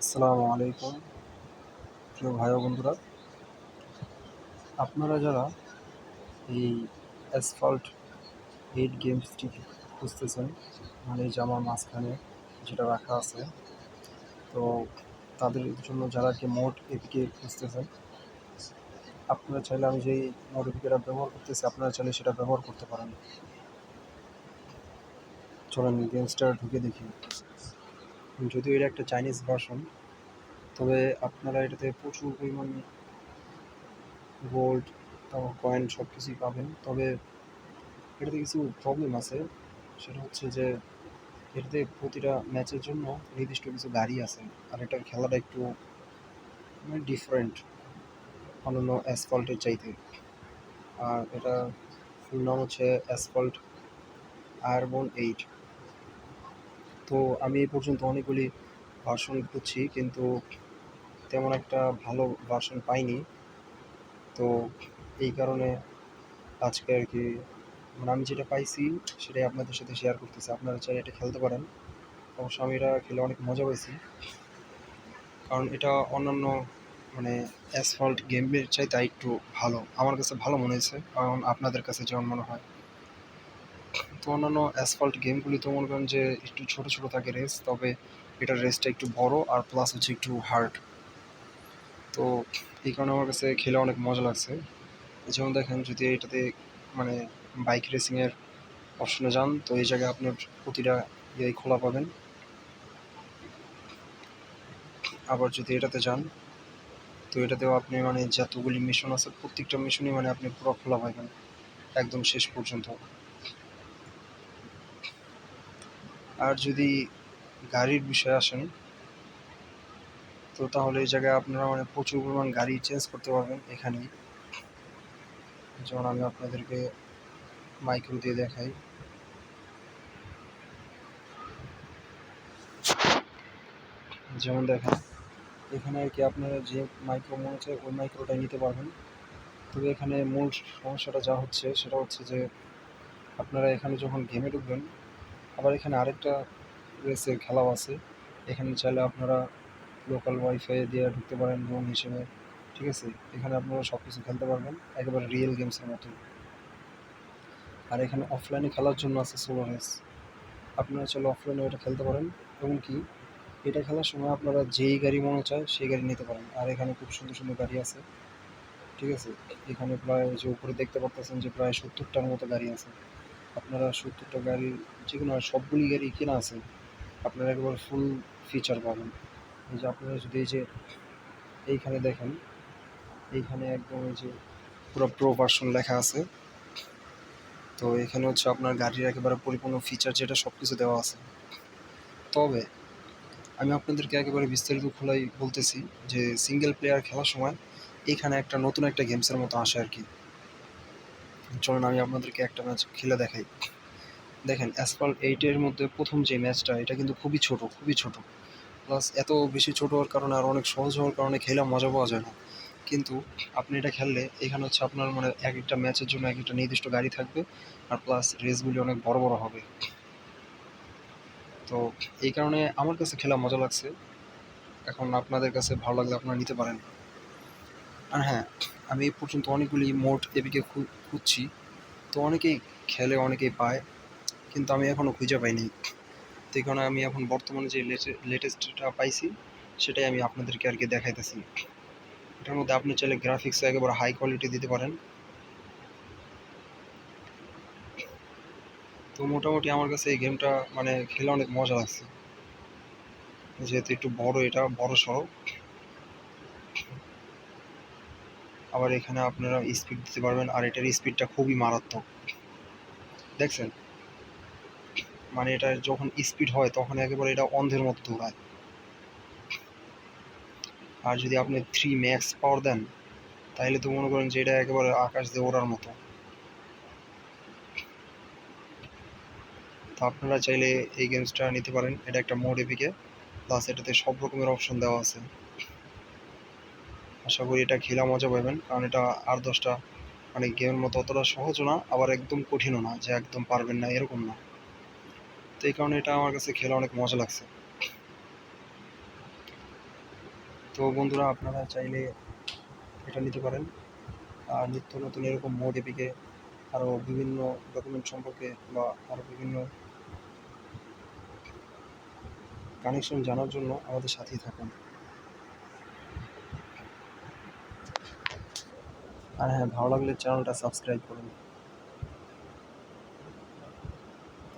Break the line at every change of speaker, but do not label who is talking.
আসসালামু আলাইকুম প্রিয় ভাই ও বন্ধুরা, আপনারা যারা এই অ্যাসফল্ট 8 গেমসটি খুঁজতেছেন, মানে এই যে আমার মাঝখানে যেটা রাখা আছে, তো তাদের জন্য যারা কি মোড এপিকে খুঁজতেছেন, আপনারা চাইলে আমি যেই মোড এপিকেটা ব্যবহার করতেছি আপনারা চাইলে সেটা ব্যবহার করতে পারেন। চলেন গেমসটা ঢুকে দেখি। যদিও এটা একটা চাইনিজ ভার্সন, তবে আপনারা এটাতে প্রচুর পরিমাণ গোল্ড, তারপর কয়েন সব কিছুই পাবেন। তবে এটাতে কিছু প্রবলেম আছে, সেটা হচ্ছে যে এটাতে প্রতিটা ম্যাচের জন্য নির্দিষ্ট কিছু গাড়ি আছে, আর এটার খেলাটা একটু মানে ডিফারেন্ট অন্যান্য অ্যাসফল্টের চাইতে। আর এটা ফুল নাম হচ্ছে অ্যাসফল্ট আয়ারবোর্ন 8। তো আমি এই পর্যন্ত অনেকগুলি ভার্সন খুঁজছি, কিন্তু তেমন একটা ভালো ভার্সন পাইনি। তো এই কারণে আজকে আর কি, মানে আমি যেটা পাইছি সেটাই আপনাদের সাথে শেয়ার করতেছি। আপনারা চাইলে এটা খেলতে পারেন। অবশ্য আমি এটা খেলে অনেক মজা পাইছি, কারণ এটা অন্যান্য মানে অ্যাসফল্ট গেমের চাইতে একটু ভালো, আমার কাছে ভালো মনে হয়েছে, কারণ আপনাদের কাছে যেমন মনে হয়। তো অন্যান্য অ্যাসফল্ট গেমগুলি তো মনে করেন যে একটু ছোট ছোট থাকে রেস, তবে এটার রেসটা একটু বড় আর প্লাস হচ্ছে একটু হার্ড। তো এই কারণে আমার কাছে খেলে অনেক মজা লাগছে। যেমন দেখেন, যদি এটাতে মানে বাইক রেসিংয়ের অপশনে যান, তো এই জায়গায় আপনার প্রতিটা ইয়ে খোলা পাবেন। আবার যদি এটাতে যান, তো এটাতেও আপনি মানে যতগুলি মিশন আছে প্রত্যেকটা মিশনই মানে আপনি পুরো খোলা পাবেন একদম শেষ পর্যন্ত। আর যদি গাড়ির বিষয়ে আসেন, তো তাহলে এই জায়গায় আপনারা মানে প্রচুর পরিমাণ গাড়ি চেঞ্জ করতে পারবেন এখানেই। যেমন আমি আপনাদেরকে মাইক্রো দিয়ে দেখাই। যেমন দেখেন, এখানে আর কি আপনারা যে মাইক্রো মনে চায় ওই মাইক্রোটাই নিতে পারবেন। তবে এখানে মূল সমস্যাটা যা হচ্ছে সেটা হচ্ছে যে আপনারা এখানে যখন গেমে ঢুকবেন, আবার এখানে আরেকটা রেসের খেলাও আছে। এখানে চাইলে আপনারা লোকাল ওয়াইফাই দিয়ে ঢুকতে পারেন রুম হিসেবে, ঠিক আছে? এখানে আপনারা সব কিছু খেলতে পারবেন একেবারে রিয়েল গেমসের মতো। আর এখানে অফলাইনে খেলার জন্য আছে সোলো রেস, আপনারা চাইলে অফলাইনে এটা খেলতে পারেন। এমনকি এটা খেলার সময় আপনারা যেই গাড়ি মনে চায় সেই গাড়ি নিতে পারেন। আর এখানে খুব সুন্দর সুন্দর গাড়ি আছে, ঠিক আছে? এখানে প্রায় যে উপরে দেখতে পাচ্ছেন যে প্রায় 70টার মতো গাড়ি আছে। আপনারা 70টা গাড়ির যে কোনো সবগুলি গাড়ি কেনা আছে, আপনারা একেবারে ফুল ফিচার পাবেন। এই যে আপনারা যদি এই যে এইখানে দেখেন, এইখানে একদম এই যে পুরো প্রো ভার্সন লেখা আছে। তো এখানে হচ্ছে আপনার গাড়ির একেবারে পরিপূর্ণ ফিচার যেটা সব কিছু দেওয়া আছে। তবে আমি আপনাদেরকে একেবারে বিস্তারিত খোলাই বলতেছি যে সিঙ্গেল প্লেয়ার খেলার সময় এইখানে একটা নতুন একটা গেমসের মতো আসে আর কি। চলুন আমি আপনাদেরকে একটা ম্যাচ খেলে দেখাই। দেখেন, অ্যাসফল্ট 8-এর মধ্যে প্রথম যে ম্যাচটা, এটা কিন্তু খুবই ছোট, খুবই ছোট। প্লাস এত বেশি ছোট হওয়ার কারণে আর অনেক সহজ হওয়ার কারণে খেলে মজা পাওয়া যায় না। কিন্তু আপনি এটা খেললে এখানে হচ্ছে আপনার মানে এক একটা ম্যাচের জন্য এক একটা নির্দিষ্ট গাড়ি থাকবে, আর প্লাস রেসগুলি অনেক বড় বড় হবে। তো এই কারণে আমার কাছে খেলা মজা লাগছে। এখন আপনাদের কাছে ভালো লাগলে আপনারা নিতে পারেন। আর হ্যাঁ, আমি এই পর্যন্ত অনেকগুলি মোড এপিকে খুঁজছি। তো অনেকেই খেলে, অনেকেই পায়, কিন্তু আমি এখনও খুঁজে পাইনি। তো এই কারণে আমি এখন বর্তমানে যে লেটেস্টটা পাইছি সেটাই আমি আপনাদেরকে আর কি দেখাইতেছি। এটার মধ্যে আপনি চাইলে গ্রাফিক্স একেবারে হাই কোয়ালিটি দিতে পারেন। তো মোটামুটি আমার কাছে এই গেমটা মানে খেলে অনেক মজা লাগছে, যেহেতু একটু বড়, এটা বড় সড়ো। আবার এখানে আপনারা স্পিড দিতে পারবেন, আর এটার স্পিডটা খুবই মারাত্মক। দেখছেন, মানে এটা যখন স্পিড হয় তখন একেবারে এটা অন্ধের মতো দৌড়ায়। আর যদি আপনি 3 ম্যাক্স পাওয়ার দেন, তাহলে তো মনে করেন যে এটা একেবারে আকাশ দিয়ে ওড়ার মতো। তো আপনারা চাইলে এই গেমসটা নিতে পারেন। এটা একটা মোড এপিকে, প্লাস এটাতে সব রকমের অপশন দেওয়া আছে। আশা করি এটা খেলা মজা পাবেন, কারণ এটা আর 10টা মানে গেমের মতো অতটা সহজও না, আবার একদম কঠিনও না যে একদম পারবেন না এরকম না। তো এই কারণে এটা আমার কাছে খেলা অনেক মজা লাগছে। তো বন্ধুরা, আপনারা চাইলে এটা নিতে পারেন। আর নিত্য নতুন এরকম মোড এপিকে আরও বিভিন্ন ডকুমেন্ট সম্পর্কে বা আরও বিভিন্ন কানেকশন জানার জন্য আমাদের সাথেই থাকুন। আর হ্যাঁ, ভালো লাগলে চ্যানেলটা সাবস্ক্রাইব করুন।